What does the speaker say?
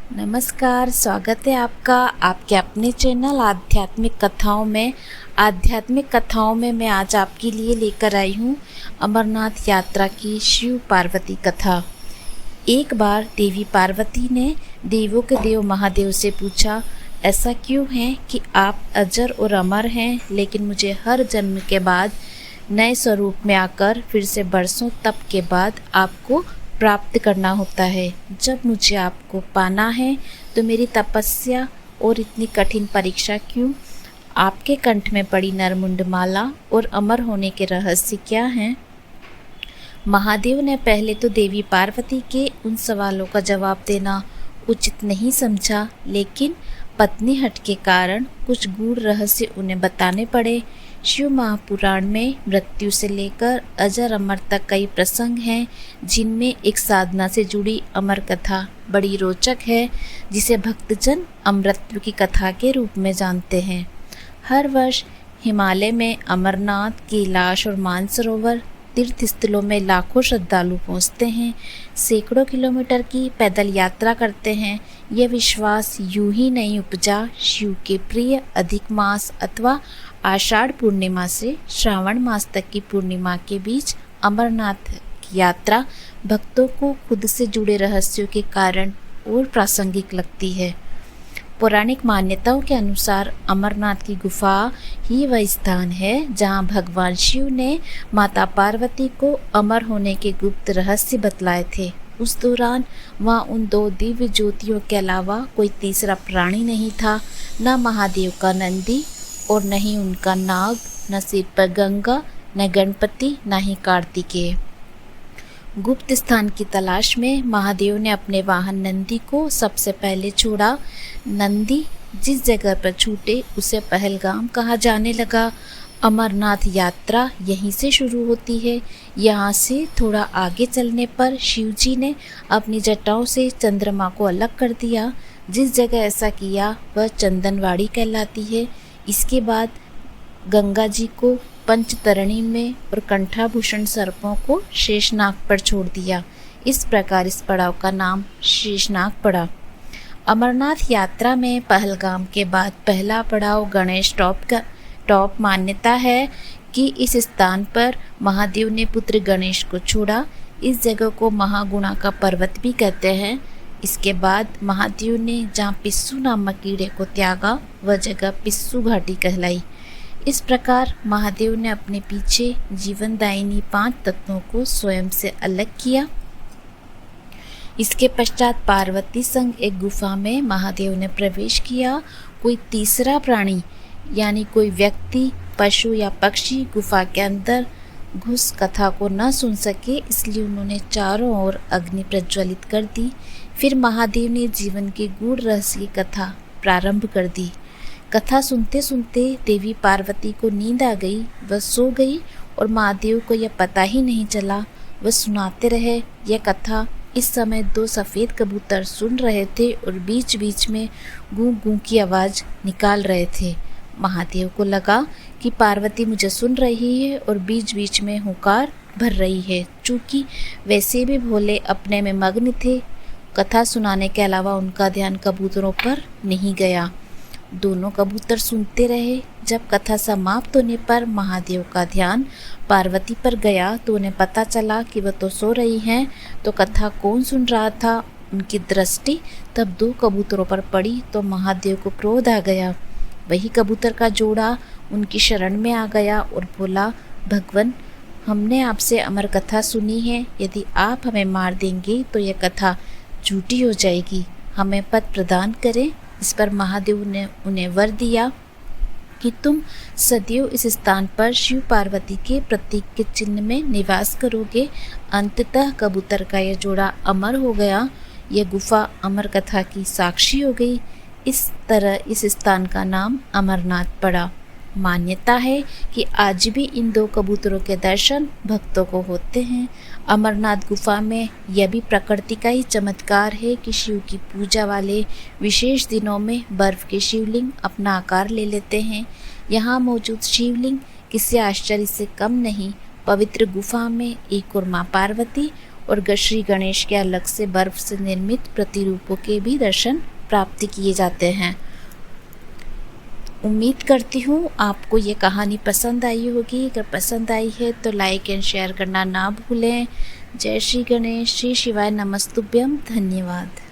नमस्कार, स्वागत है आपका आपके अपने चैनल आध्यात्मिक कथाओं में मैं आज आपके लिए लेकर आई हूँ अमरनाथ यात्रा की शिव पार्वती कथा। एक बार देवी पार्वती ने देवों के देव महादेव से पूछा, ऐसा क्यों है कि आप अजर और अमर हैं, लेकिन मुझे हर जन्म के बाद नए स्वरूप में आकर फिर से बरसों तप के बाद आपको प्राप्त करना होता है। जब मुझे आपको पाना है तो मेरी तपस्या और इतनी कठिन परीक्षा क्यों? आपके कंठ में पड़ी नरमुंड माला और अमर होने के रहस्य क्या हैं? महादेव ने पहले तो देवी पार्वती के उन सवालों का जवाब देना उचित नहीं समझा, लेकिन पत्नी हट के कारण कुछ गूढ़ रहस्य उन्हें बताने पड़े। शिव महापुराण में मृत्यु से लेकर अजर अमर तक कई प्रसंग हैं, जिनमें एक साधना से जुड़ी अमर कथा बड़ी रोचक है, जिसे भक्तजन अमृत्यु की कथा के रूप में जानते हैं। हर वर्ष हिमालय में अमरनाथ, कैलाश और मानसरोवर तीर्थ स्थलों में लाखों श्रद्धालु पहुंचते हैं, सैकड़ों किलोमीटर की पैदल यात्रा करते हैं। यह विश्वास यूं ही नहीं उपजा। शिव के प्रिय अधिक मास अथवा आषाढ़ पूर्णिमा से श्रावण मास तक की पूर्णिमा के बीच अमरनाथ की यात्रा भक्तों को खुद से जुड़े रहस्यों के कारण और प्रासंगिक लगती है। पौराणिक मान्यताओं के अनुसार अमरनाथ की गुफा ही वह स्थान है जहां भगवान शिव ने माता पार्वती को अमर होने के गुप्त रहस्य बतलाए थे। उस दौरान वहां उन दो दिव्य ज्योतियों के अलावा कोई तीसरा प्राणी नहीं था, न महादेव का नंदी और न ही उनका नाग, न सिर पर गंगा, न गणपति, न ही कार्तिकेय। गुप्त स्थान की तलाश में महादेव ने अपने वाहन नंदी को सबसे पहले छोड़ा। नंदी जिस जगह पर छूटे उसे पहलगाम कहा जाने लगा। अमरनाथ यात्रा यहीं से शुरू होती है। यहाँ से थोड़ा आगे चलने पर शिवजी ने अपनी जटाओं से चंद्रमा को अलग कर दिया। जिस जगह ऐसा किया वह चंदनवाड़ी कहलाती है। इसके बाद गंगा जी को पंचतरणी में और कंठाभूषण सर्पों को शेषनाग पर छोड़ दिया। इस प्रकार इस पड़ाव का नाम शेषनाग पड़ा। अमरनाथ यात्रा में पहलगाम के बाद पहला पड़ाव गणेश टॉप मान्यता है कि इस स्थान पर महादेव ने पुत्र गणेश को छोड़ा। इस जगह को महागुणा का पर्वत भी कहते हैं। इसके बाद महादेव ने जहाँ पिस्सू नामक कीड़े को त्यागा वह जगह पिस्सू घाटी कहलाई। इस प्रकार महादेव ने अपने पीछे जीवनदायिनी 5 तत्वों को स्वयं से अलग किया। इसके पश्चात पार्वती संग एक गुफा में महादेव ने प्रवेश किया। कोई तीसरा प्राणी यानी कोई व्यक्ति, पशु या पक्षी गुफा के अंदर घुस कथा को न सुन सके, इसलिए उन्होंने चारों ओर अग्नि प्रज्वलित कर दी। फिर महादेव ने जीवन के गूढ़ रहस्य की कथा प्रारंभ कर दी। कथा सुनते सुनते देवी पार्वती को नींद आ गई। वह सो गई और महादेव को यह पता ही नहीं चला। वह सुनाते रहे। यह कथा इस समय 2 सफ़ेद कबूतर सुन रहे थे और बीच बीच में गूं गूं की आवाज़ निकाल रहे थे। महादेव को लगा कि पार्वती मुझे सुन रही है और बीच बीच में हुंकार भर रही है। चूँकि वैसे भी भोले अपने में मग्न थे, कथा सुनाने के अलावा उनका ध्यान कबूतरों पर नहीं गया। दोनों कबूतर सुनते रहे। जब कथा समाप्त होने पर महादेव का ध्यान पार्वती पर गया तो उन्हें पता चला कि वह तो सो रही हैं, तो कथा कौन सुन रहा था। उनकी दृष्टि तब 2 कबूतरों पर पड़ी तो महादेव को क्रोध आ गया। वही कबूतर का जोड़ा उनकी शरण में आ गया और बोला, भगवान, हमने आपसे अमर कथा सुनी है। यदि आप हमें मार देंगे तो यह कथा झूठी हो जाएगी। हमें पद प्रदान करें। इस पर महादेव ने उन्हें वर दिया कि तुम सदैव इस स्थान पर शिव पार्वती के प्रतीक के चिन्ह में निवास करोगे। अंततः कबूतर का यह जोड़ा अमर हो गया। यह गुफा अमर कथा की साक्षी हो गई। इस तरह इस स्थान का नाम अमरनाथ पड़ा। मान्यता है कि आज भी इन 2 कबूतरों के दर्शन भक्तों को होते हैं। अमरनाथ गुफा में यह भी प्रकृति का ही चमत्कार है कि शिव की पूजा वाले विशेष दिनों में बर्फ के शिवलिंग अपना आकार ले लेते हैं। यहाँ मौजूद शिवलिंग किसी आश्चर्य से कम नहीं। पवित्र गुफा में एक और माँ पार्वती और श्री गणेश के अलग से बर्फ से निर्मित प्रतिरूपों के भी दर्शन प्राप्त किए जाते हैं। उम्मीद करती हूँ आपको ये कहानी पसंद आई होगी। अगर पसंद आई है तो लाइक एंड शेयर करना ना भूलें। जय श्री गणेश, श्री शिवाय नमस्तुभ्यम, धन्यवाद।